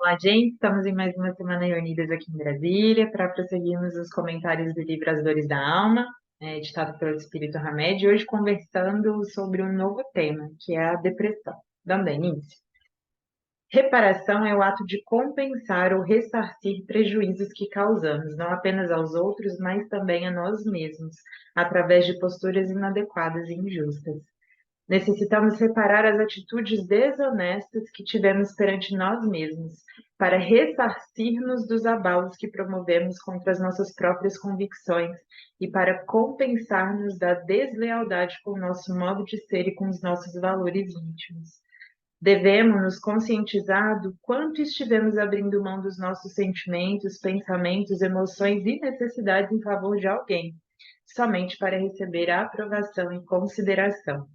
Olá, gente. Estamos em mais uma semana reunidas aqui em Brasília para prosseguirmos os comentários do livro As Dores da Alma, editado pelo Espírito Hamed, e hoje conversando sobre um novo tema, que é a depressão. Dando início. Reparação é o ato de compensar ou ressarcir prejuízos que causamos, não apenas aos outros, mas também a nós mesmos, através de posturas inadequadas e injustas. Necessitamos reparar as atitudes desonestas que tivemos perante nós mesmos, para ressarcir-nos dos abalos que promovemos contra as nossas próprias convicções e para compensar-nos da deslealdade com o nosso modo de ser e com os nossos valores íntimos. Devemos nos conscientizar do quanto estivemos abrindo mão dos nossos sentimentos, pensamentos, emoções e necessidades em favor de alguém, somente para receber a aprovação e consideração.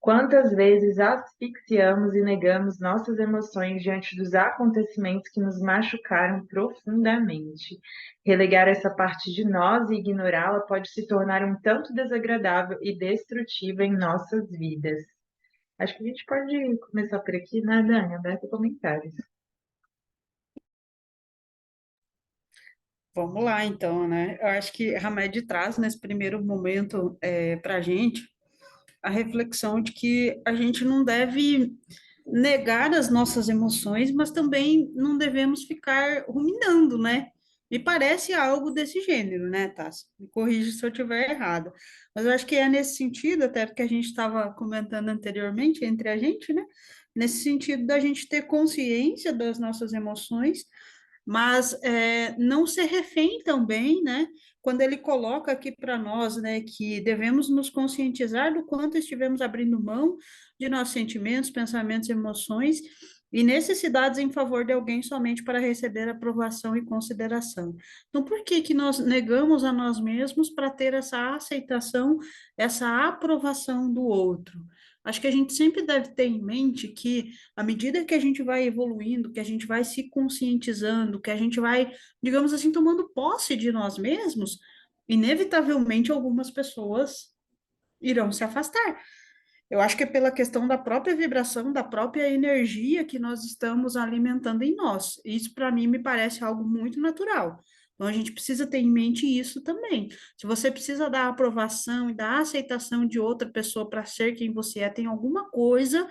Quantas vezes asfixiamos e negamos nossas emoções diante dos acontecimentos que nos machucaram profundamente? Relegar essa parte de nós e ignorá-la pode se tornar um tanto desagradável e destrutiva em nossas vidas. Acho que a gente pode começar por aqui, né, Dani? Aberto a comentários. Vamos lá, então, né? Eu acho que Hamed traz nesse primeiro momento para a gente a reflexão de que a gente não deve negar as nossas emoções, mas também não devemos ficar ruminando, né? Me parece algo desse gênero, né, Tassi? Me corrija se eu estiver errado. Mas eu acho que é nesse sentido, até porque a gente estava comentando anteriormente entre a gente, né? Nesse sentido da gente ter consciência das nossas emoções, mas não ser refém também, né? Quando ele coloca aqui para nós, né, que devemos nos conscientizar do quanto estivemos abrindo mão de nossos sentimentos, pensamentos, emoções e necessidades em favor de alguém somente para receber aprovação e consideração. Então, por que que nós negamos a nós mesmos para ter essa aceitação, essa aprovação do outro? Acho que a gente sempre deve ter em mente que, à medida que a gente vai evoluindo, que a gente vai se conscientizando, que a gente vai, digamos assim, tomando posse de nós mesmos, inevitavelmente algumas pessoas irão se afastar. Eu acho que é pela questão da própria vibração, da própria energia que nós estamos alimentando em nós. Isso, para mim, me parece algo muito natural. Então, a gente precisa ter em mente isso também. Se você precisa da aprovação e da aceitação de outra pessoa para ser quem você é, tem alguma coisa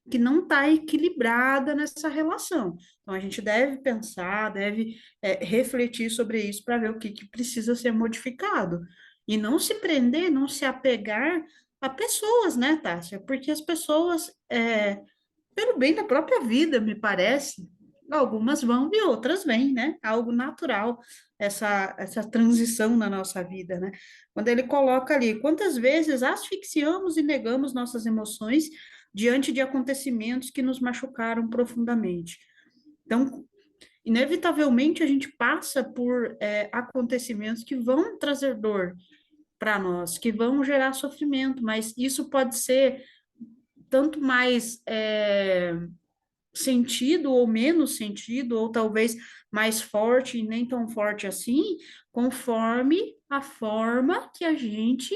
que não está equilibrada nessa relação. Então, a gente deve pensar, deve refletir sobre isso para ver o que, que precisa ser modificado. E não se prender, não se apegar a pessoas, né, Tássia? Porque as pessoas, pelo bem da própria vida, me parece, algumas vão e outras vêm, né? Algo natural, essa transição na nossa vida, né? Quando ele coloca ali, quantas vezes asfixiamos e negamos nossas emoções diante de acontecimentos que nos machucaram profundamente. Então, inevitavelmente, a gente passa por acontecimentos que vão trazer dor para nós, que vão gerar sofrimento, mas isso pode ser tanto mais sentido ou menos sentido, ou talvez mais forte e nem tão forte assim, conforme a forma que a gente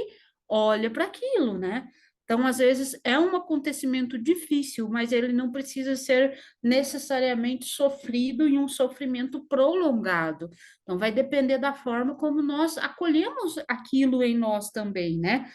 olha para aquilo, né? Então, às vezes, é um acontecimento difícil, mas ele não precisa ser necessariamente sofrido em um sofrimento prolongado. Então, vai depender da forma como nós acolhemos aquilo em nós também, né?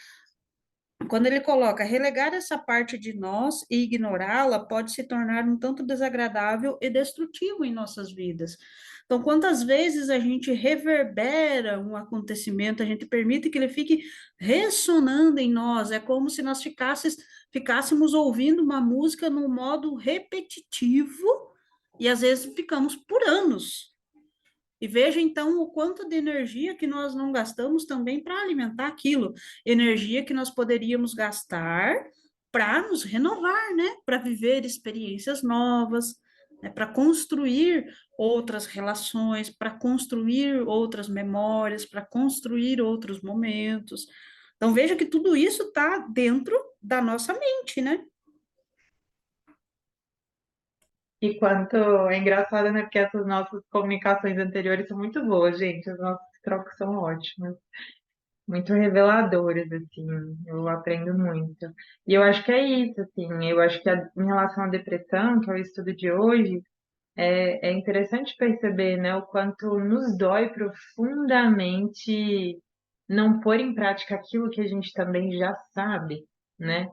Quando ele coloca relegar essa parte de nós e ignorá-la pode se tornar um tanto desagradável e destrutivo em nossas vidas. Então, quantas vezes a gente reverbera um acontecimento, a gente permite que ele fique ressonando em nós, é como se nós ficássemos ouvindo uma música no modo repetitivo e às vezes ficamos por anos. E veja então o quanto de energia que nós não gastamos também para alimentar aquilo, energia que nós poderíamos gastar para nos renovar, né? Para viver experiências novas, né? Para construir outras relações, para construir outras memórias, para construir outros momentos. Então veja que tudo isso está dentro da nossa mente, né? E quanto é engraçado, né? Porque essas nossas comunicações anteriores são muito boas, gente. As nossas trocas são ótimas. Muito reveladoras, assim, eu aprendo muito. E eu acho que é isso, assim, eu acho que em relação à depressão, que é o estudo de hoje, é interessante perceber, né, o quanto nos dói profundamente não pôr em prática aquilo que a gente também já sabe, né?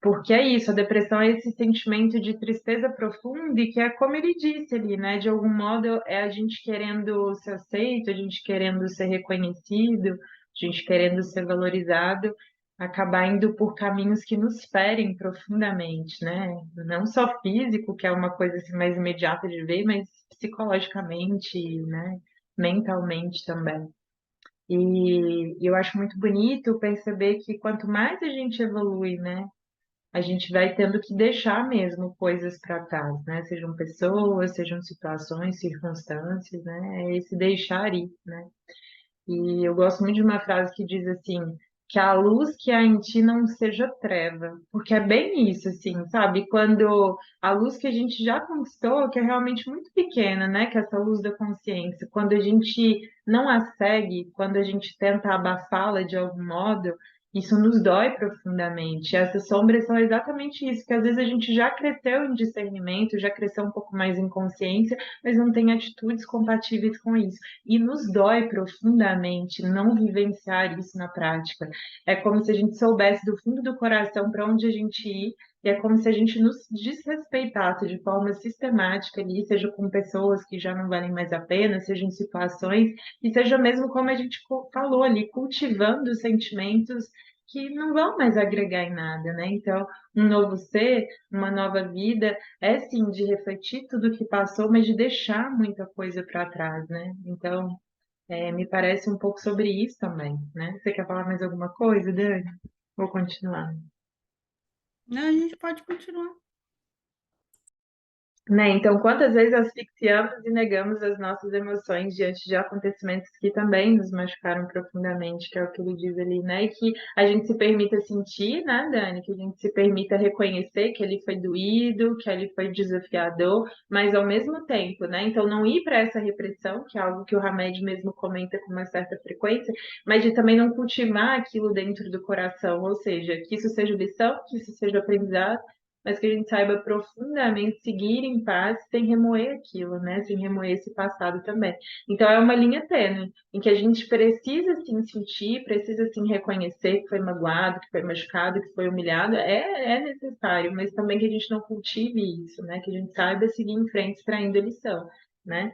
Porque é isso, a depressão é esse sentimento de tristeza profunda e que é como ele disse ali, né? De algum modo é a gente querendo ser aceito, a gente querendo ser reconhecido, a gente querendo ser valorizado, acabar indo por caminhos que nos ferem profundamente, né? Não só físico, que é uma coisa assim mais imediata de ver, mas psicologicamente, né? Mentalmente também. E eu acho muito bonito perceber que quanto mais a gente evolui, né? A gente vai tendo que deixar mesmo coisas para trás, né? Sejam pessoas, sejam situações, circunstâncias, né? É esse deixar ir, né? E eu gosto muito de uma frase que diz assim, que a luz que há em ti não seja treva, porque é bem isso, assim, sabe? Quando a luz que a gente já conquistou, que é realmente muito pequena, né? Que é essa luz da consciência, quando a gente não a segue, quando a gente tenta abafá-la de algum modo, isso nos dói profundamente. Essas sombras são exatamente isso, que às vezes a gente já cresceu em discernimento, já cresceu um pouco mais em consciência, mas não tem atitudes compatíveis com isso. E nos dói profundamente não vivenciar isso na prática. É como se a gente soubesse do fundo do coração para onde a gente ir, e é como se a gente nos desrespeitasse de forma sistemática ali, seja com pessoas que já não valem mais a pena, seja em situações, e seja mesmo como a gente falou ali, cultivando sentimentos que não vão mais agregar em nada, né? Então, um novo ser, uma nova vida, é sim de refletir tudo o que passou, mas de deixar muita coisa para trás, né? Então, me parece um pouco sobre isso também, né? Você quer falar mais alguma coisa, Dani? Vou continuar. Não, a gente pode continuar. Né? Então, quantas vezes asfixiamos e negamos as nossas emoções diante de acontecimentos que também nos machucaram profundamente, que é o que ele diz ali, né? E que a gente se permita sentir, né, Dani? Que a gente se permita reconhecer que ele foi doído, que ele foi desafiador, mas ao mesmo tempo, né? Então, não ir para essa repressão, que é algo que o Hamed mesmo comenta com uma certa frequência, mas de também não cultivar aquilo dentro do coração, ou seja, que isso seja lição, que isso seja aprendizado, mas que a gente saiba profundamente seguir em paz sem remoer aquilo, né? Sem remoer esse passado também. Então é uma linha tênue em que a gente precisa sim sentir, precisa sim reconhecer que foi magoado, que foi machucado, que foi humilhado, é necessário, mas também que a gente não cultive isso, né? Que a gente saiba seguir em frente extraindo a lição, né?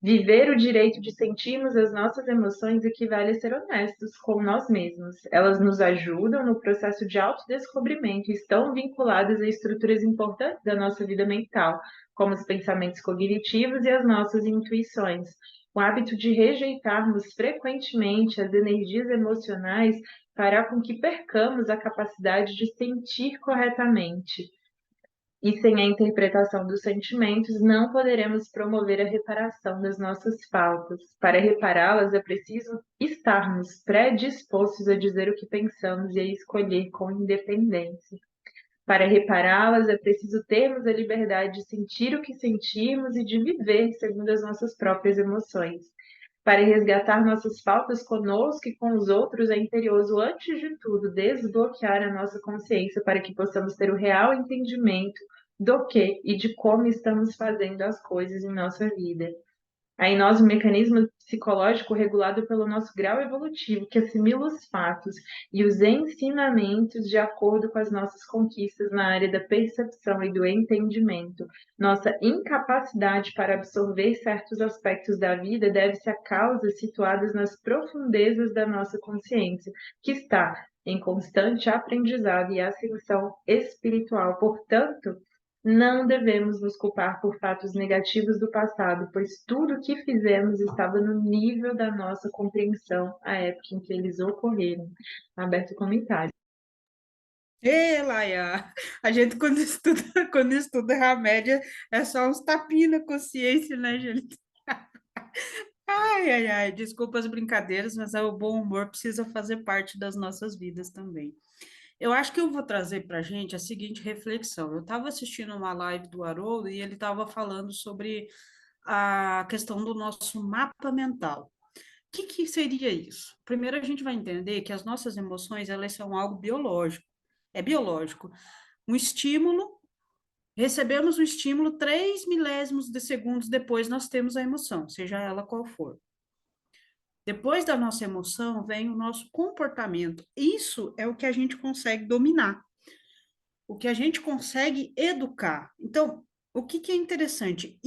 Viver o direito de sentirmos as nossas emoções equivale a ser honestos com nós mesmos. Elas nos ajudam no processo de autodescobrimento e estão vinculadas a estruturas importantes da nossa vida mental, como os pensamentos cognitivos e as nossas intuições. O hábito de rejeitarmos frequentemente as energias emocionais fará com que percamos a capacidade de sentir corretamente. E sem a interpretação dos sentimentos, não poderemos promover a reparação das nossas faltas. Para repará-las, é preciso estarmos predispostos a dizer o que pensamos e a escolher com independência. Para repará-las, é preciso termos a liberdade de sentir o que sentimos e de viver segundo as nossas próprias emoções. Para resgatar nossas faltas conosco e com os outros, é imperioso, antes de tudo, desbloquear a nossa consciência para que possamos ter o real entendimento do que e de como estamos fazendo as coisas em nossa vida. Há em nós um mecanismo psicológico regulado pelo nosso grau evolutivo, que assimila os fatos e os ensinamentos de acordo com as nossas conquistas na área da percepção e do entendimento. Nossa incapacidade para absorver certos aspectos da vida deve-se a causas situadas nas profundezas da nossa consciência, que está em constante aprendizado e ascensão espiritual. Portanto, não devemos nos culpar por fatos negativos do passado, pois tudo o que fizemos estava no nível da nossa compreensão à época em que eles ocorreram. Aberto o comentário. Ê, Laia, a gente quando estuda a média, é só uns tapinhos na consciência, né, gente? Ai, ai, ai, desculpa as brincadeiras, mas o bom humor precisa fazer parte das nossas vidas também. Eu acho que eu vou trazer para a gente a seguinte reflexão. Eu estava assistindo uma live do Haroldo e ele estava falando sobre a questão do nosso mapa mental. O que que seria isso? Primeiro, a gente vai entender que as nossas emoções, elas são algo biológico. É biológico. Um estímulo Recebemos o estímulo 3 milésimos de segundos depois nós temos a emoção, seja ela qual for. Depois da nossa emoção vem o nosso comportamento. Isso é o que a gente consegue dominar, o que a gente consegue educar. Então, o que, que é interessante?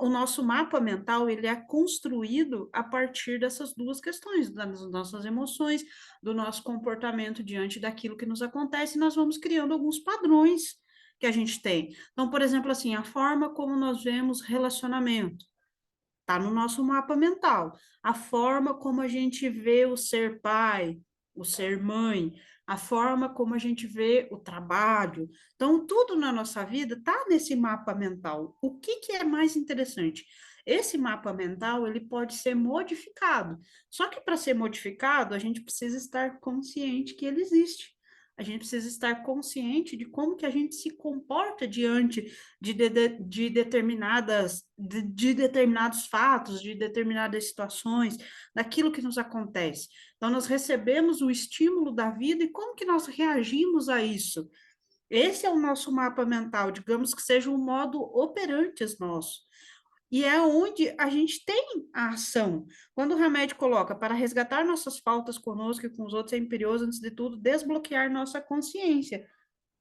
O nosso mapa mental ele é construído a partir dessas duas questões, das nossas emoções, do nosso comportamento diante daquilo que nos acontece, e nós vamos criando alguns padrões que a gente tem. Então, por exemplo, assim, a forma como nós vemos relacionamento. Está no nosso mapa mental. A forma como a gente vê o ser pai, o ser mãe, a forma como a gente vê o trabalho. Então, tudo na nossa vida está nesse mapa mental. O que, que é mais interessante? Esse mapa mental ele pode ser modificado. Só que para ser modificado, a gente precisa estar consciente que ele existe. A gente precisa estar consciente de como que a gente se comporta diante de de determinados fatos, de determinadas situações, daquilo que nos acontece. Então, nós recebemos o estímulo da vida e como que nós reagimos a isso? Esse é o nosso mapa mental, digamos que seja um modo operantes nosso. E é onde a gente tem a ação. Quando o remédio coloca para resgatar nossas faltas conosco e com os outros é imperioso, antes de tudo, desbloquear nossa consciência.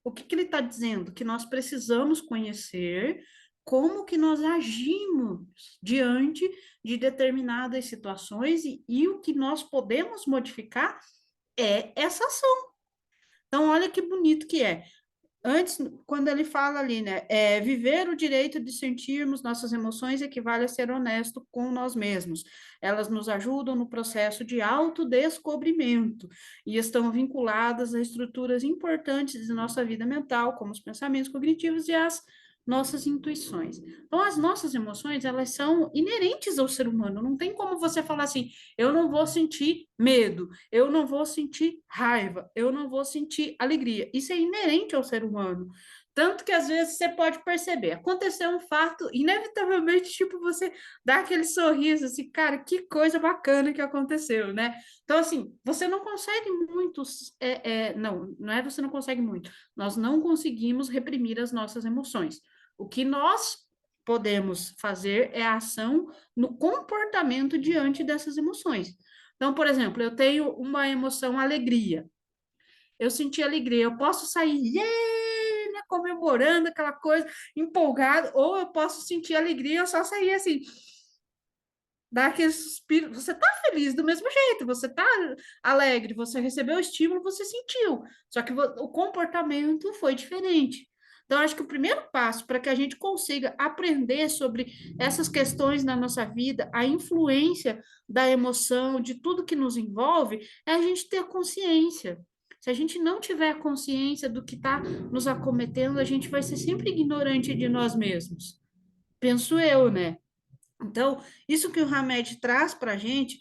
O que, que ele está dizendo? Que nós precisamos conhecer como que nós agimos diante de determinadas situações e o que nós podemos modificar é essa ação. Então, olha que bonito que é. Antes, quando ele fala ali, né, viver o direito de sentirmos nossas emoções equivale a ser honesto com nós mesmos. Elas nos ajudam no processo de autodescobrimento e estão vinculadas a estruturas importantes de nossa vida mental, como os pensamentos cognitivos e as nossas intuições. Então, as nossas emoções, elas são inerentes ao ser humano. Não tem como você falar assim, eu não vou sentir medo, eu não vou sentir raiva, eu não vou sentir alegria. Isso é inerente ao ser humano. Tanto que às vezes você pode perceber, aconteceu um fato, inevitavelmente, tipo, você dá aquele sorriso assim, cara, que coisa bacana que aconteceu, né? Então, assim, você não consegue muito, não é você não consegue muito, nós não conseguimos reprimir as nossas emoções. O que nós podemos fazer é a ação no comportamento diante dessas emoções. Então, por exemplo, eu tenho uma emoção alegria. Eu senti alegria, eu posso sair yeah, né, comemorando aquela coisa, empolgado, ou eu posso sentir alegria, eu só sair assim, dar aquele suspiro. Você está feliz do mesmo jeito, você está alegre, você recebeu o estímulo, você sentiu. Só que o comportamento foi diferente. Então, acho que o primeiro passo para que a gente consiga aprender sobre essas questões na nossa vida, a influência da emoção, de tudo que nos envolve, é a gente ter consciência. Se a gente não tiver consciência do que está nos acometendo, a gente vai ser sempre ignorante de nós mesmos. Penso eu, né? Então, isso que o Hamed traz para a gente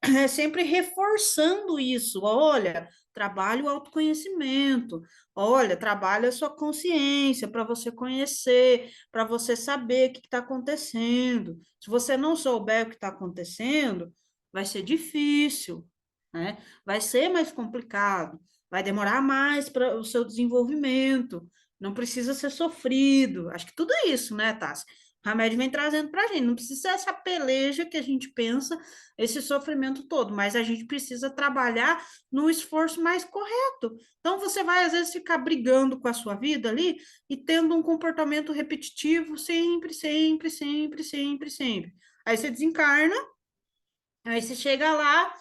é sempre reforçando isso. Olha, trabalhe o autoconhecimento. Olha, trabalhe a sua consciência para você conhecer, para você saber o que está acontecendo. Se você não souber o que está acontecendo, vai ser difícil, né? Vai ser mais complicado, vai demorar mais para o seu desenvolvimento. Não precisa ser sofrido. Acho que tudo isso, né, Tassi? O remédio vem trazendo para a gente. Não precisa ser essa peleja que a gente pensa, esse sofrimento todo, mas a gente precisa trabalhar no esforço mais correto. Então, você vai, às vezes, ficar brigando com a sua vida ali e tendo um comportamento repetitivo sempre, sempre, sempre, sempre, sempre. Aí você desencarna, aí você chega lá,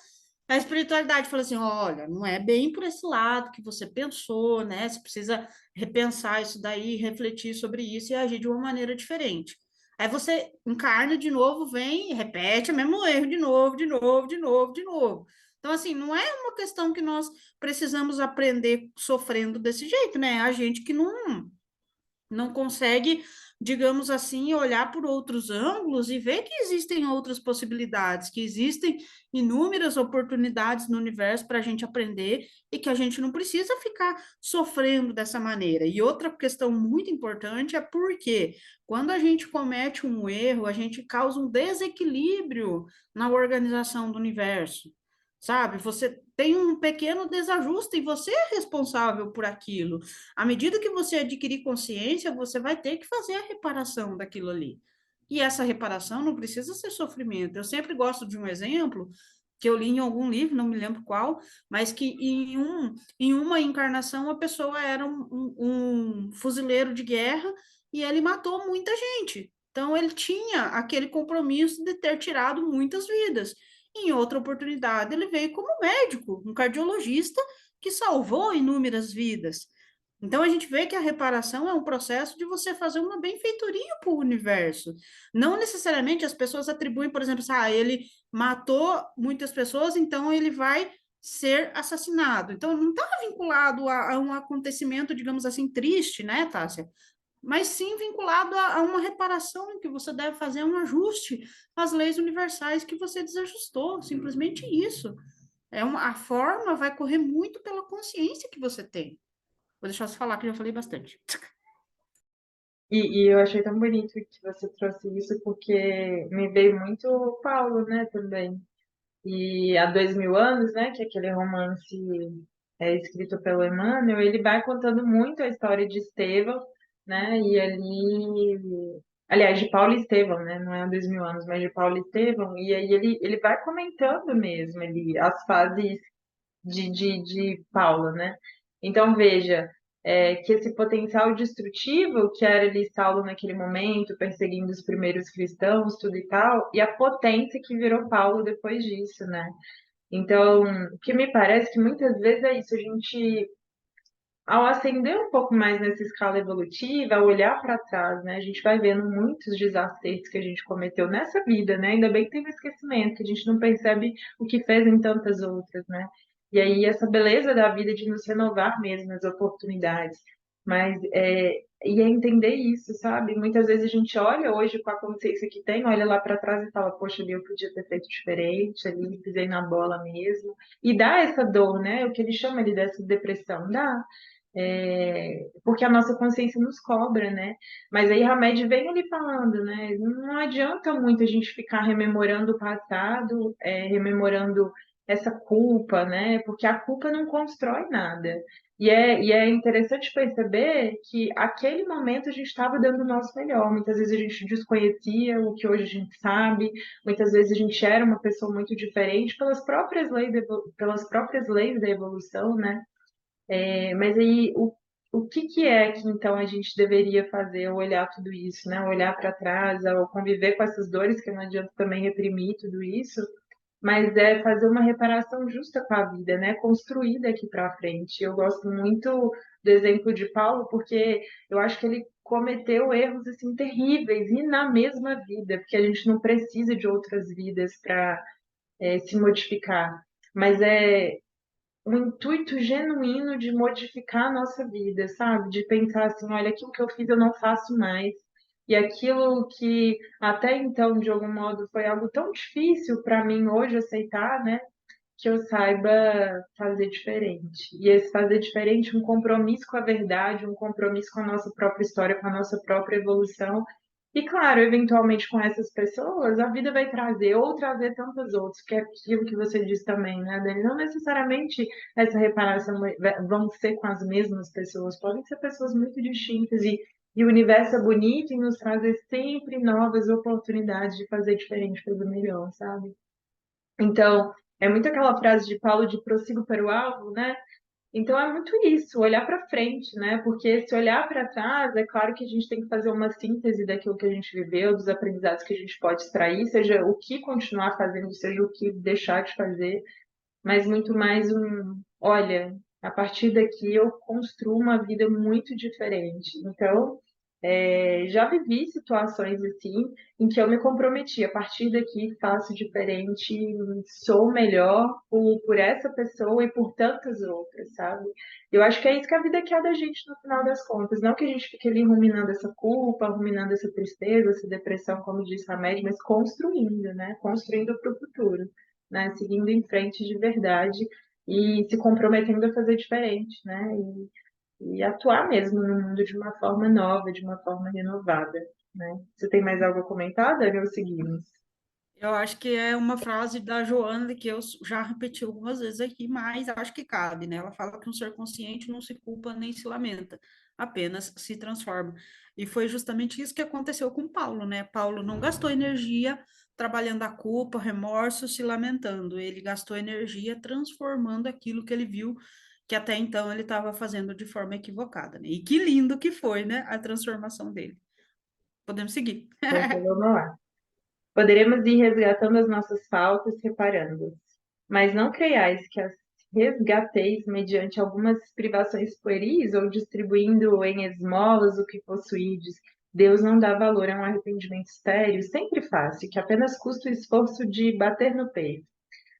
a espiritualidade fala assim: olha, não é bem por esse lado que você pensou, né? Você precisa repensar isso daí, refletir sobre isso e agir de uma maneira diferente. Aí você encarna de novo, vem e repete o mesmo erro de novo, de novo, de novo, de novo. Então, assim, não é uma questão que nós precisamos aprender sofrendo desse jeito, né? A gente que não consegue, digamos assim, olhar por outros ângulos e ver que existem outras possibilidades, que existem inúmeras oportunidades no universo para a gente aprender e que a gente não precisa ficar sofrendo dessa maneira. E outra questão muito importante é porque quando a gente comete um erro, a gente causa um desequilíbrio na organização do universo. Sabe, você tem um pequeno desajuste e você é responsável por aquilo. À medida que você adquirir consciência, você vai ter que fazer a reparação daquilo ali. E essa reparação não precisa ser sofrimento. Eu sempre gosto de um exemplo que eu li em algum livro, não me lembro qual, mas que em uma encarnação a pessoa era um fuzileiro de guerra e ele matou muita gente. Então ele tinha aquele compromisso de ter tirado muitas vidas. Em outra oportunidade, ele veio como médico, um cardiologista que salvou inúmeras vidas. Então a gente vê que a reparação é um processo de você fazer uma benfeitoria para o universo. Não necessariamente as pessoas atribuem, por exemplo, ele matou muitas pessoas, então ele vai ser assassinado. Então não está vinculado a um acontecimento, digamos assim, triste, né, Tássia? Mas sim vinculado a uma reparação que você deve fazer um ajuste às leis universais que você desajustou, simplesmente isso. A forma vai correr muito pela consciência que você tem. Vou deixar você falar, que eu já falei bastante. E eu achei tão bonito que você trouxe isso, porque me veio muito o Paulo, né, também. E há 2000 anos, né, que é aquele romance escrito pelo Emmanuel, ele vai contando muito a história de Estevão, né, e ali, aliás, de Paulo e Estevão, né, não é há 2000 anos, mas de Paulo e Estevão, e aí ele vai comentando mesmo ali as fases de Paulo, né? Então, veja, que esse potencial destrutivo que era ali Saulo naquele momento, perseguindo os primeiros cristãos, tudo e tal, e a potência que virou Paulo depois disso, né? Então, o que me parece que muitas vezes é isso, a gente, ao ascender um pouco mais nessa escala evolutiva, ao olhar para trás, né, a gente vai vendo muitos desacertos que a gente cometeu nessa vida, né? Ainda bem que tem um esquecimento, que a gente não percebe o que fez em tantas outras, né? E aí essa beleza da vida de nos renovar mesmo nas oportunidades. Mas e é entender isso, sabe? Muitas vezes a gente olha hoje com a consciência que tem, olha lá para trás e fala, poxa, ali eu podia ter feito diferente, ali pisei na bola mesmo. E dá essa dor, né? O que ele chama ali dessa depressão, dá. Porque a nossa consciência nos cobra, né? Mas aí Hamed vem ali falando, né? Não adianta muito a gente ficar rememorando o passado, rememorando essa culpa, né? Porque a culpa não constrói nada. E é interessante perceber que aquele momento a gente estava dando o nosso melhor. Muitas vezes a gente desconhecia o que hoje a gente sabe, muitas vezes a gente era uma pessoa muito diferente pelas próprias leis da evolução, né? Mas aí, o que que é que então a gente deveria fazer ao olhar tudo isso, né? Ao olhar para trás, ao conviver com essas dores, que não adianta também reprimir tudo isso, mas é fazer uma reparação justa com a vida, né? Construir daqui para frente. Eu gosto muito do exemplo de Paulo, porque eu acho que ele cometeu erros assim terríveis e na mesma vida, porque a gente não precisa de outras vidas para se modificar. Mas um intuito genuíno de modificar a nossa vida, sabe? De pensar assim, olha, aquilo que eu fiz eu não faço mais. E aquilo que até então, de algum modo, foi algo tão difícil para mim hoje aceitar, né? Que eu saiba fazer diferente. E esse fazer diferente, um compromisso com a verdade, um compromisso com a nossa própria história, com a nossa própria evolução. E claro, eventualmente com essas pessoas, a vida vai trazer ou trazer tantas outras, que é aquilo que você disse também, né, Dani? Não necessariamente essa reparação vão ser com as mesmas pessoas, podem ser pessoas muito distintas e o universo é bonito e nos trazer sempre novas oportunidades de fazer diferente pelo melhor, sabe? Então, é muito aquela frase de Paulo de prossigo para o alvo, né? Então é muito isso, olhar para frente, né? Porque se olhar para trás, é claro que a gente tem que fazer uma síntese daquilo que a gente viveu, dos aprendizados que a gente pode extrair, seja o que continuar fazendo, seja o que deixar de fazer, mas muito mais olha, a partir daqui eu construo uma vida muito diferente. Então, já vivi situações assim em que eu me comprometi, a partir daqui faço diferente, sou melhor por essa pessoa e por tantas outras, sabe? Eu acho que é isso que a vida quer da gente no final das contas, não que a gente fique ali ruminando essa culpa, ruminando essa tristeza, essa depressão, como disse a Média, mas construindo, né? Construindo para o futuro, né? Seguindo em frente de verdade e se comprometendo a fazer diferente, né? E atuar mesmo no mundo de uma forma nova, de uma forma renovada, né? Você tem mais algo a comentar, Dani, ou seguimos? Eu acho que é uma frase da Joana que eu já repeti algumas vezes aqui, mas acho que cabe, né? Ela fala que um ser consciente não se culpa nem se lamenta, apenas se transforma. E foi justamente isso que aconteceu com Paulo, né? Paulo não gastou energia trabalhando a culpa, remorso, se lamentando. Ele gastou energia transformando aquilo que ele viu que até então ele estava fazendo de forma equivocada, né? E que lindo que foi, né? A transformação dele. Podemos seguir. Então, vamos lá. Poderemos ir resgatando as nossas faltas, reparando-as. Mas não creiais que as resgateis mediante algumas privações pueris ou distribuindo em esmolas o que possuídes. Deus não dá valor a um arrependimento sério, sempre fácil, que apenas custa o esforço de bater no peito,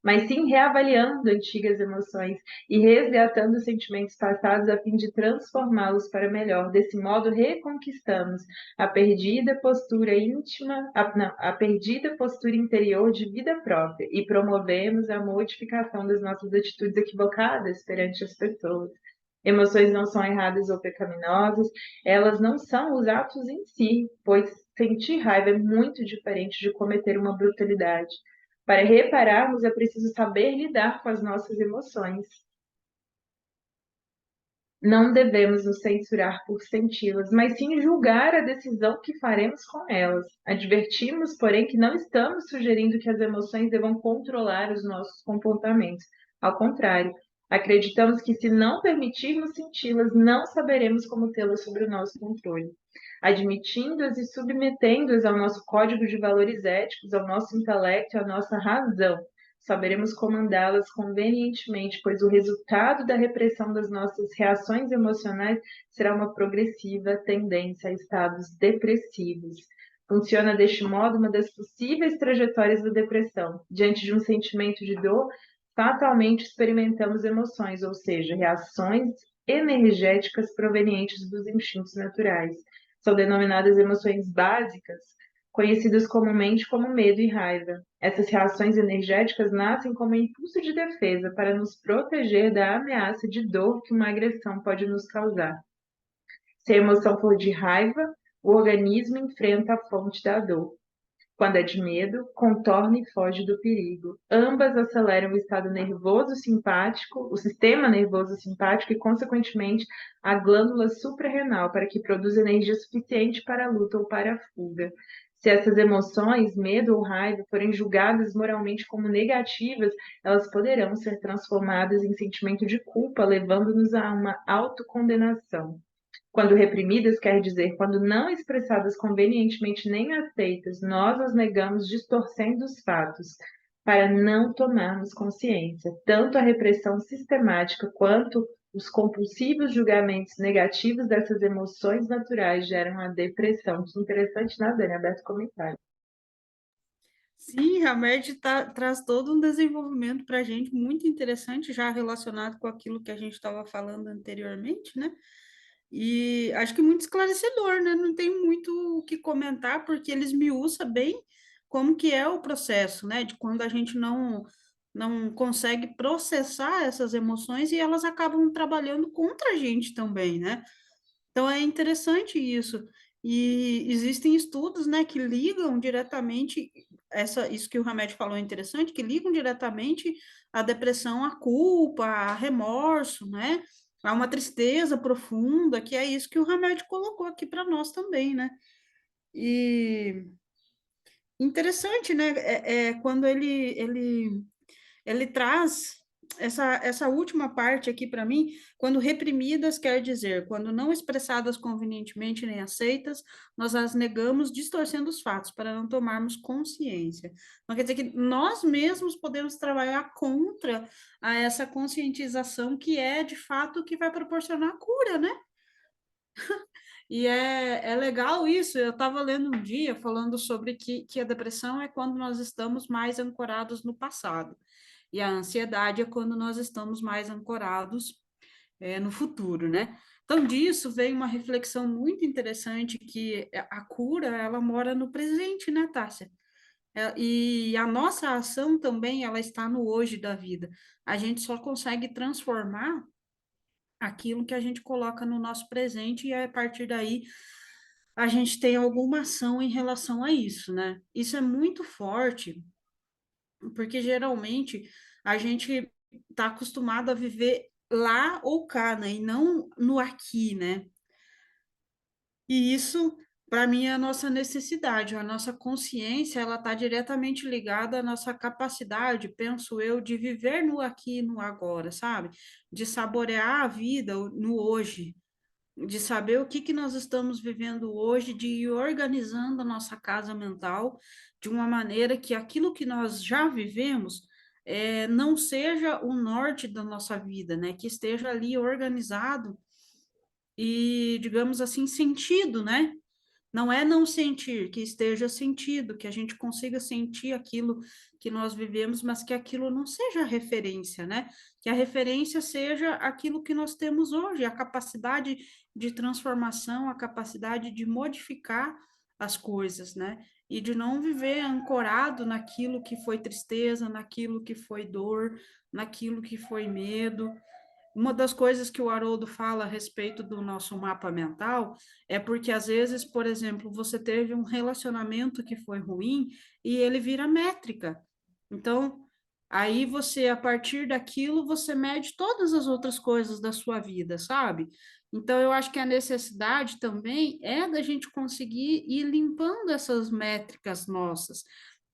mas sim reavaliando antigas emoções e resgatando sentimentos passados a fim de transformá-los para melhor. Desse modo, reconquistamos a perdida postura íntima, não, a perdida postura interior de vida própria e promovemos a modificação das nossas atitudes equivocadas perante as pessoas. Emoções não são erradas ou pecaminosas, elas não são os atos em si, pois sentir raiva é muito diferente de cometer uma brutalidade. Para repararmos, é preciso saber lidar com as nossas emoções. Não devemos nos censurar por senti-las, mas sim julgar a decisão que faremos com elas. Advertimos, porém, que não estamos sugerindo que as emoções devam controlar os nossos comportamentos. Ao contrário, acreditamos que se não permitirmos senti-las, não saberemos como tê-las sob o nosso controle. Admitindo-as e submetendo-as ao nosso código de valores éticos, ao nosso intelecto e à nossa razão, saberemos comandá-las convenientemente, pois o resultado da repressão das nossas reações emocionais será uma progressiva tendência a estados depressivos. Funciona deste modo uma das possíveis trajetórias da depressão. Diante de um sentimento de dor, fatalmente experimentamos emoções, ou seja, reações energéticas provenientes dos instintos naturais. São denominadas emoções básicas, conhecidas comumente como medo e raiva. Essas reações energéticas nascem como impulso de defesa para nos proteger da ameaça de dor que uma agressão pode nos causar. Se a emoção for de raiva, o organismo enfrenta a fonte da dor. Quando é de medo, contorna e foge do perigo. Ambas aceleram o estado nervoso simpático, o sistema nervoso simpático e, consequentemente, a glândula suprarrenal para que produza energia suficiente para a luta ou para a fuga. Se essas emoções, medo ou raiva, forem julgadas moralmente como negativas, elas poderão ser transformadas em sentimento de culpa, levando-nos a uma autocondenação. Quando reprimidas, quer dizer, quando não expressadas convenientemente nem aceitas, nós as negamos distorcendo os fatos, para não tomarmos consciência. Tanto a repressão sistemática quanto os compulsivos julgamentos negativos dessas emoções naturais geram a depressão. Que interessante, né, Dani? Aberto comentário. Sim, a MED traz todo um desenvolvimento para a gente muito interessante, já relacionado com aquilo que a gente estava falando anteriormente, né? E acho que muito esclarecedor, né? Não tem muito o que comentar, porque eles esmiuça bem como que é o processo, né? De quando a gente não consegue processar essas emoções e elas acabam trabalhando contra a gente também, né? Então é interessante isso. E existem estudos, né, que ligam diretamente isso que o Hamed falou é interessante, que ligam diretamente a depressão à culpa, a remorso, né? A uma tristeza profunda, que é isso que o Hamed colocou aqui para nós também, né? E interessante, né? Quando ele traz essa última parte aqui para mim, quando reprimidas quer dizer, quando não expressadas convenientemente nem aceitas, nós as negamos distorcendo os fatos para não tomarmos consciência. Então, quer dizer que nós mesmos podemos trabalhar contra essa conscientização que é, de fato, o que vai proporcionar a cura, né? E é legal isso. Eu estava lendo um dia falando sobre que a depressão é quando nós estamos mais ancorados no passado. E a ansiedade é quando nós estamos mais ancorados no futuro, né? Então, disso vem uma reflexão muito interessante que a cura, ela mora no presente, né, Tássia? E a nossa ação também, ela está no hoje da vida. A gente só consegue transformar aquilo que a gente coloca no nosso presente e a partir daí a gente tem alguma ação em relação a isso, né? Isso é muito forte porque geralmente a gente está acostumado a viver lá ou cá, né? E não no aqui, né? E isso, para mim, é a nossa necessidade, a nossa consciência, ela está diretamente ligada à nossa capacidade, penso eu, de viver no aqui e no agora, sabe? De saborear a vida no hoje, de saber o que nós estamos vivendo hoje, de ir organizando a nossa casa mental de uma maneira que aquilo que nós já vivemos não seja o norte da nossa vida, né? Que esteja ali organizado e, digamos assim, sentido, né? Não é não sentir, que esteja sentido, que a gente consiga sentir aquilo que nós vivemos, mas que aquilo não seja a referência, né? Que a referência seja aquilo que nós temos hoje, a capacidade de transformação, a capacidade de modificar as coisas, né? E de não viver ancorado naquilo que foi tristeza, naquilo que foi dor, naquilo que foi medo. Uma das coisas que o Haroldo fala a respeito do nosso mapa mental é porque, às vezes, por exemplo, você teve um relacionamento que foi ruim e ele vira métrica. Então, aí você, a partir daquilo, você mede todas as outras coisas da sua vida, sabe? Então, eu acho que a necessidade também é da gente conseguir ir limpando essas métricas nossas,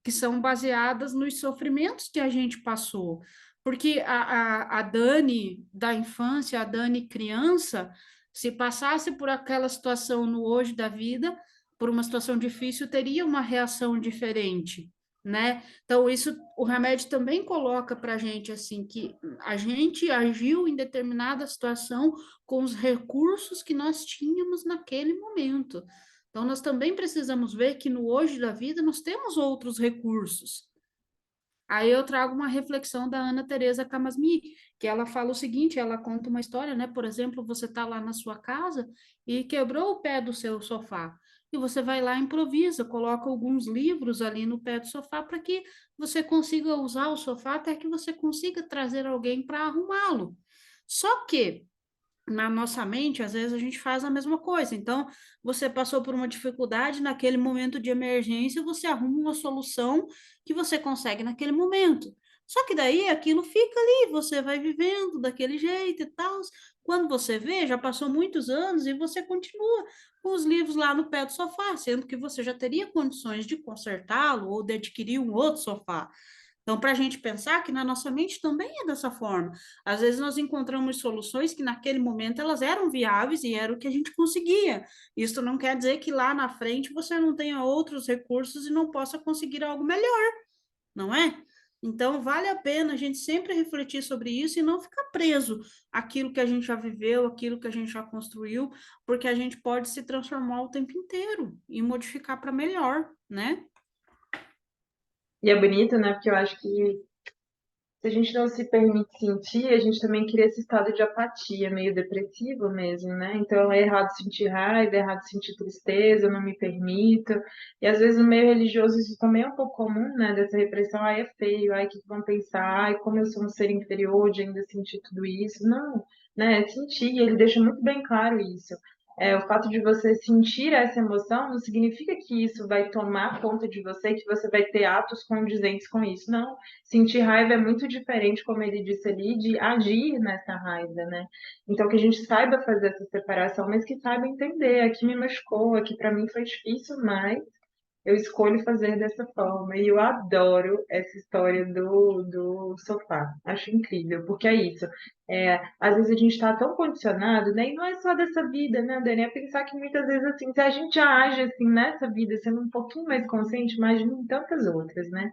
que são baseadas nos sofrimentos que a gente passou. Porque a Dani da infância, a Dani criança, se passasse por aquela situação no hoje da vida, por uma situação difícil, teria uma reação diferente, né? Então, isso o remédio também coloca para a gente assim que a gente agiu em determinada situação com os recursos que nós tínhamos naquele momento. Então, nós também precisamos ver que no hoje da vida nós temos outros recursos. Aí eu trago uma reflexão da Ana Teresa Camasmi, que ela fala o seguinte, ela conta uma história, né? Por exemplo, você está lá na sua casa e quebrou o pé do seu sofá. E você vai lá e improvisa, coloca alguns livros ali no pé do sofá para que você consiga usar o sofá até que você consiga trazer alguém para arrumá-lo. Só que na nossa mente, às vezes a gente faz a mesma coisa. Então, você passou por uma dificuldade naquele momento de emergência, você arruma uma solução que você consegue naquele momento. Só que daí aquilo fica ali, você vai vivendo daquele jeito e tal. Quando você vê, já passou muitos anos e você continua com os livros lá no pé do sofá, sendo que você já teria condições de consertá-lo ou de adquirir um outro sofá. Então, para a gente pensar que na nossa mente também é dessa forma. Às vezes nós encontramos soluções que naquele momento elas eram viáveis e era o que a gente conseguia. Isso não quer dizer que lá na frente você não tenha outros recursos e não possa conseguir algo melhor, não é? Então, vale a pena a gente sempre refletir sobre isso e não ficar preso àquilo que a gente já viveu, aquilo que a gente já construiu, porque a gente pode se transformar o tempo inteiro e modificar para melhor, né? E é bonito, né? Porque eu acho que se a gente não se permite sentir, a gente também cria esse estado de apatia, meio depressivo mesmo, né? Então é errado sentir raiva, é errado sentir tristeza, eu não me permito. E às vezes no meio religioso isso também é um pouco comum, né? Dessa repressão, ai, é feio, ai, o que vão pensar, ai, como eu sou um ser inferior de ainda sentir tudo isso. Não, né? É sentir, ele deixa muito bem claro isso. O fato de você sentir essa emoção não significa que isso vai tomar conta de você, que você vai ter atos condizentes com isso. Não, sentir raiva é muito diferente, como ele disse ali, de agir nessa raiva, né? Então, que a gente saiba fazer essa separação, mas que saiba entender, aqui me machucou, aqui para mim foi difícil, mas eu escolho fazer dessa forma. E eu adoro essa história do sofá. Acho incrível, porque é isso. Às vezes a gente está tão condicionado, né? E não é só dessa vida, né, Dani? É pensar que muitas vezes, assim, se a gente já age assim nessa vida, sendo um pouquinho mais consciente, imagina em tantas outras, né?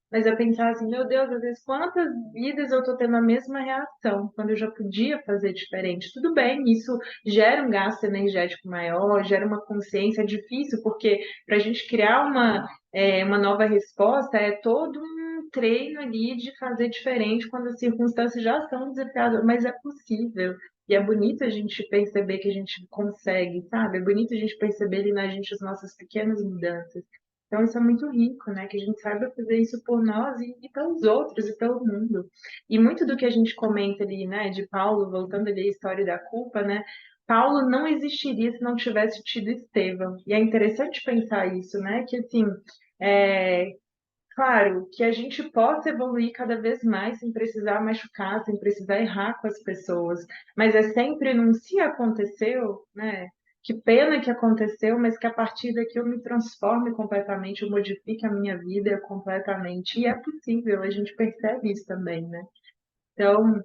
Mas eu pensar assim, meu Deus, às vezes quantas vidas eu tô tendo a mesma reação, quando eu já podia fazer diferente. Tudo bem, isso gera um gasto energético maior, gera uma consciência, é difícil, porque para a gente criar uma nova resposta é todo um treino ali de fazer diferente quando as circunstâncias já são desafiadoras, mas é possível. E é bonito a gente perceber que a gente consegue, sabe? É bonito a gente perceber ali na gente as nossas pequenas mudanças. Então, isso é muito rico, né? Que a gente saiba fazer isso por nós e pelos outros e pelo mundo. E muito do que a gente comenta ali, né, de Paulo, voltando ali à história da culpa, né? Paulo não existiria se não tivesse tido Estevão. E é interessante pensar isso, né? Que assim, é, claro, que a gente possa evoluir cada vez mais sem precisar machucar, sem precisar errar com as pessoas, mas é sempre num se aconteceu, né? Que pena que aconteceu, mas que a partir daqui eu me transforme completamente, eu modifique a minha vida completamente. E é possível, a gente percebe isso também, né? Então,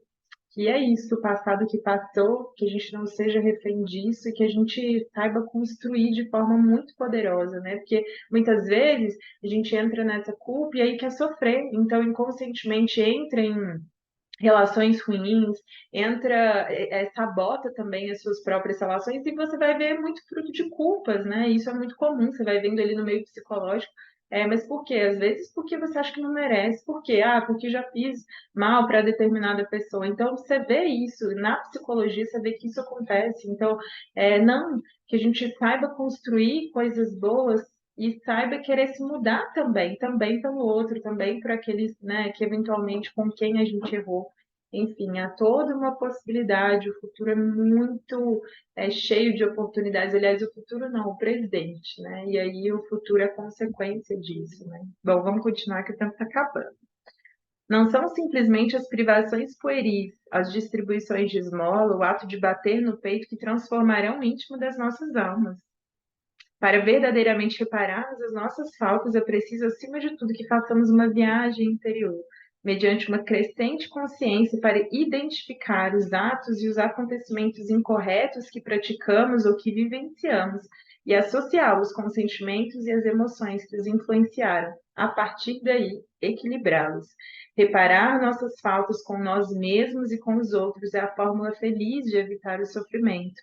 que é isso, o passado que passou, que a gente não seja refém disso e que a gente saiba construir de forma muito poderosa, né? Porque muitas vezes a gente entra nessa culpa e aí quer sofrer, então inconscientemente entra em relações ruins, entra, sabota também as suas próprias relações e você vai ver muito fruto de culpas, né? Isso é muito comum, você vai vendo ali no meio psicológico. Mas por quê? Às vezes porque você acha que não merece. Por quê? Ah, porque já fiz mal para determinada pessoa. Então, você vê isso, na psicologia, você vê que isso acontece. Então, não, que a gente saiba construir coisas boas e saiba querer se mudar também, também pelo outro, também por aqueles, né, que eventualmente com quem a gente errou. Enfim, há toda uma possibilidade, o futuro é muito cheio de oportunidades. Aliás, o futuro não, o presente, né? E aí o futuro é consequência disso, né? Bom, vamos continuar que o tempo está acabando. Não são simplesmente as privações pueris, as distribuições de esmola, o ato de bater no peito que transformarão o íntimo das nossas almas. Para verdadeiramente repararmos as nossas faltas, é preciso, acima de tudo, que façamos uma viagem interior, mediante uma crescente consciência para identificar os atos e os acontecimentos incorretos que praticamos ou que vivenciamos e associá-los com os sentimentos e as emoções que os influenciaram. A partir daí, equilibrá-los. Reparar nossas faltas com nós mesmos e com os outros é a fórmula feliz de evitar o sofrimento.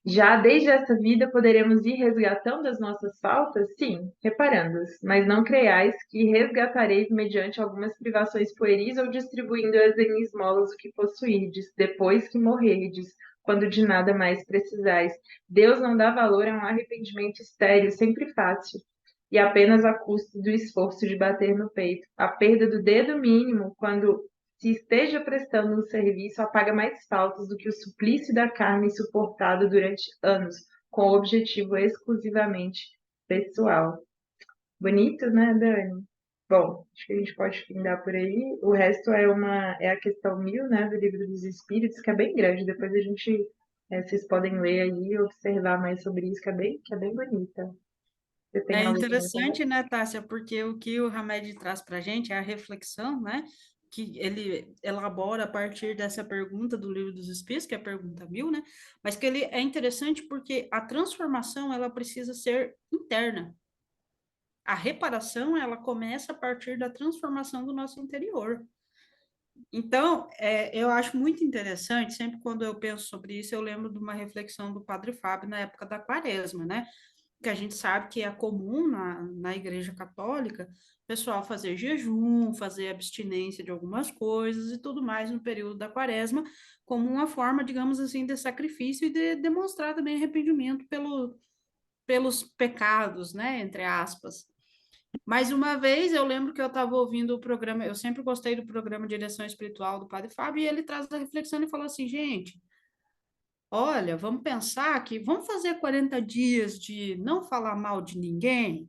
Já desde essa vida poderemos ir resgatando as nossas faltas? Sim, reparando-as, mas não creiais que resgatareis mediante algumas privações pueris ou distribuindo-as em esmolas o que possuirdes, depois que morrerdes, quando de nada mais precisais. Deus não dá valor a um arrependimento estéril, sempre fácil, e apenas a custo do esforço de bater no peito. A perda do dedo mínimo, quando se esteja prestando um serviço, apaga mais faltas do que o suplício da carne suportado durante anos, com o objetivo exclusivamente pessoal. Bonito, né, Dani? Bom, acho que a gente pode findar por aí. O resto é a questão 1000, né, do Livro dos Espíritos, que é bem grande. Depois a gente, vocês podem ler aí e observar mais sobre isso, que é bem bonita. Você tem É algo a interessante, né, Tássia, porque o que o Hamed traz para a gente é a reflexão, né, que ele elabora a partir dessa pergunta do Livro dos Espíritos, que é a pergunta 1000, né, mas que ele é interessante porque a transformação, ela precisa ser interna. A reparação, ela começa a partir da transformação do nosso interior. Então, eu acho muito interessante, sempre quando eu penso sobre isso, eu lembro de uma reflexão do Padre Fábio na época da Quaresma, né? Que a gente sabe que é comum na Igreja Católica, o pessoal fazer jejum, fazer abstinência de algumas coisas e tudo mais no período da Quaresma, como uma forma, digamos assim, de sacrifício e de demonstrar também arrependimento pelos pecados, né? Entre aspas. Mais uma vez, eu lembro que eu estava ouvindo o programa, eu sempre gostei do programa Direção Espiritual do Padre Fábio, e ele traz a reflexão e falou assim, gente, olha, vamos pensar que vamos fazer 40 dias de não falar mal de ninguém,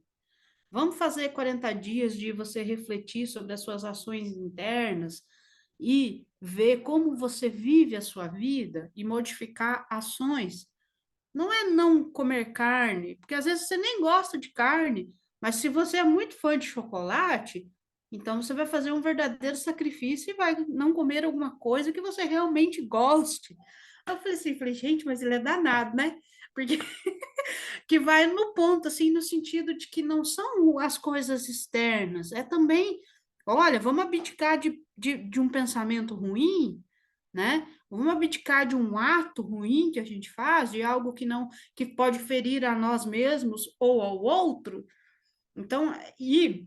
vamos fazer 40 dias de você refletir sobre as suas ações internas e ver como você vive a sua vida e modificar ações. Não é não comer carne, porque às vezes você nem gosta de carne, mas se você é muito fã de chocolate, então você vai fazer um verdadeiro sacrifício e vai não comer alguma coisa que você realmente goste. Eu falei assim, gente, mas ele é danado, né? Porque que vai no ponto, assim, no sentido de que não são as coisas externas, é também, olha, vamos abdicar de um pensamento ruim, né? Vamos abdicar de um ato ruim que a gente faz, de algo que não, que pode ferir a nós mesmos ou ao outro. Então, e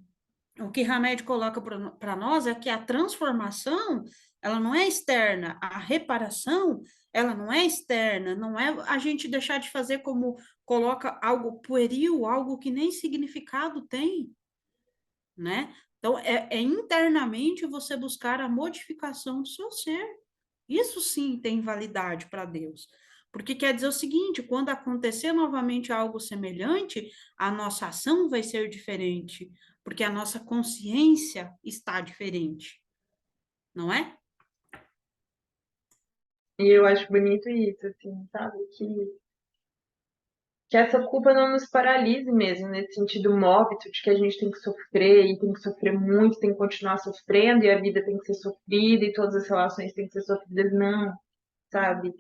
o que Hamed coloca para nós é que a transformação, ela não é externa, a reparação, ela não é externa, não é a gente deixar de fazer como coloca algo pueril, algo que nem significado tem, né? Então, é internamente você buscar a modificação do seu ser. Isso sim tem validade para Deus. Porque quer dizer o seguinte, quando acontecer novamente algo semelhante, a nossa ação vai ser diferente, porque a nossa consciência está diferente, não é? E eu acho bonito isso, assim, sabe? Que essa culpa não nos paralise mesmo, nesse sentido mórbido de que a gente tem que sofrer e tem que sofrer muito, tem que continuar sofrendo e a vida tem que ser sofrida e todas as relações têm que ser sofridas. Não, sabe?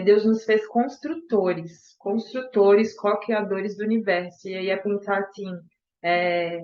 Deus nos fez construtores, construtores, co-criadores do universo. E aí é pensar assim, é,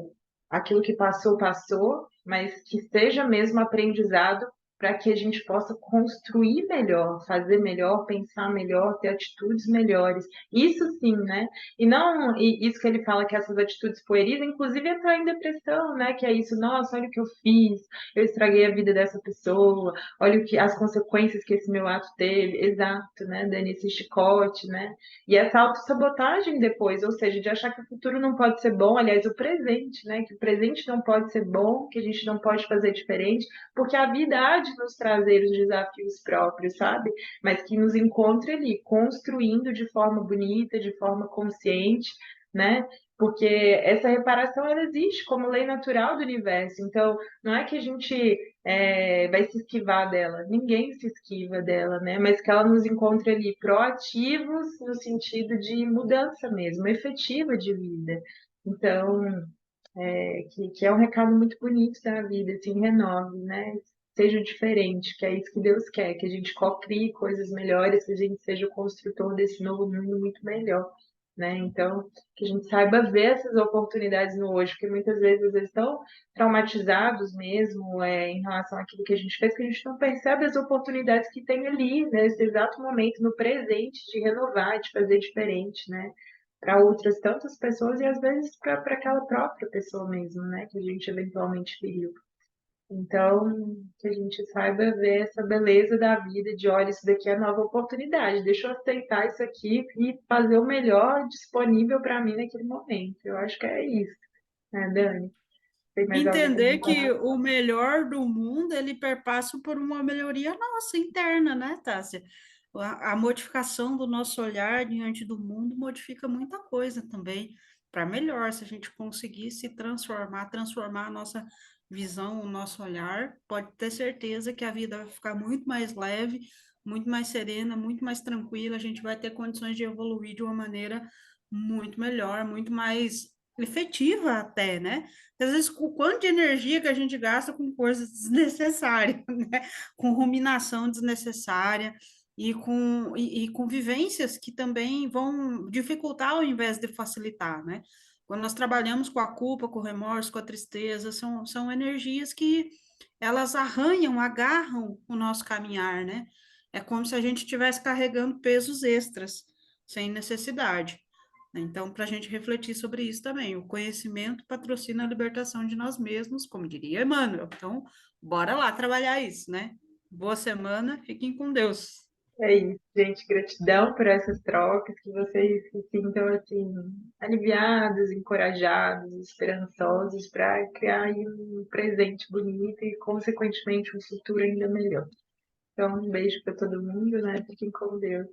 aquilo que passou, passou, mas que seja mesmo aprendizado para que a gente possa construir melhor, fazer melhor, pensar melhor, ter atitudes melhores. Isso sim, né? E não e isso que ele fala que essas atitudes pueris, inclusive entrar em depressão, né? Que é isso, nossa, olha o que eu fiz, eu estraguei a vida dessa pessoa, olha o que as consequências que esse meu ato teve, exato, né? Dando esse chicote, né? E essa autossabotagem depois, ou seja, de achar que o futuro não pode ser bom, aliás, o presente, né? Que o presente não pode ser bom, que a gente não pode fazer diferente, porque a vida há de nos trazer os desafios próprios, sabe? Mas que nos encontre ali, construindo de forma bonita, de forma consciente, né? Porque essa reparação ela existe como lei natural do universo. Então, não é que a gente vai se esquivar dela, ninguém se esquiva dela, né? Mas que ela nos encontre ali proativos no sentido de mudança mesmo, efetiva de vida. Então, que é um recado muito bonito da vida, assim, renove, né? Seja diferente, que é isso que Deus quer, que a gente cocrie coisas melhores, que a gente seja o construtor desse novo mundo muito melhor, né? Então, que a gente saiba ver essas oportunidades no hoje, porque muitas vezes eles estão traumatizados mesmo, em relação àquilo que a gente fez, que a gente não percebe as oportunidades que tem ali, nesse exato momento, no presente, de renovar, de fazer diferente, né? Para outras tantas pessoas e às vezes para aquela própria pessoa mesmo, né, que a gente eventualmente feriu. Então, que a gente saiba ver essa beleza da vida, de olha, isso daqui é nova oportunidade, deixa eu aceitar isso aqui e fazer o melhor disponível para mim naquele momento. Eu acho que é isso, né, Dani? Tem mais alguém para Entender que falar? o melhor do mundo, ele perpassa por uma melhoria nossa interna, né, Tássia? A modificação do nosso olhar diante do mundo modifica muita coisa também para melhor. Se a gente conseguir se transformar, transformar a nossa visão, o nosso olhar, pode ter certeza que a vida vai ficar muito mais leve, muito mais serena, muito mais tranquila. A gente vai ter condições de evoluir de uma maneira muito melhor, muito mais efetiva até, né? Às vezes, o quanto de energia que a gente gasta com coisas desnecessárias, né? Com ruminação desnecessária e com vivências que também vão dificultar ao invés de facilitar, né? Quando nós trabalhamos com a culpa, com o remorso, com a tristeza, são energias que elas arranham, agarram o nosso caminhar, né? É como se a gente estivesse carregando pesos extras, sem necessidade. Então, para a gente refletir sobre isso também, o conhecimento patrocina a libertação de nós mesmos, como diria Emmanuel. Então, bora lá trabalhar isso, né? Boa semana, fiquem com Deus. É isso, gente. Gratidão por essas trocas, que vocês se sintam assim, aliviados, encorajados, esperançosos para criar aí um presente bonito e, consequentemente, um futuro ainda melhor. Então, um beijo para todo mundo, né? Fiquem com Deus.